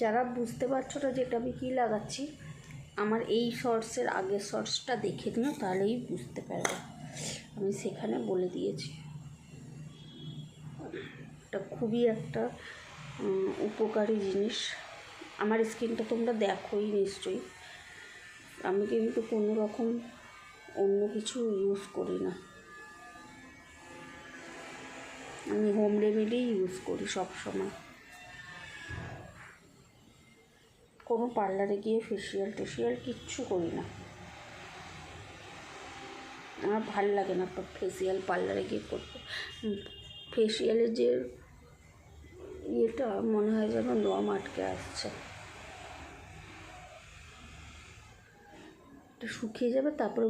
যারা বুঝতে পারছো না যেটা আমি কী লাগাচ্ছি, আমার এই শর্টসের আগের শর্টসটা দেখে নিও, তাহলেই বুঝতে পারবে। আমি সেখানে বলে দিয়েছি। এটা খুবই একটা উপকারী জিনিস। আমার স্কিনটা তোমরা দেখোই নিশ্চয়ই। আমি কিন্তু কোনো রকম অন্য কিছু ইউজ করি না, আমি হোম রেমেডি ইউজ করি সব সময়। কোনো পার্লারে গিয়ে ফেসিয়াল টেসিয়াল কিচ্ছু করি না, আমার ভাল লাগে না ফেসিয়াল পার্লারে গিয়ে করতে। ফেসিয়ালের যে ইয়েটা মনে হয় যেন দম আটকে আসছে। এটা শুকিয়ে যাবে, তারপরে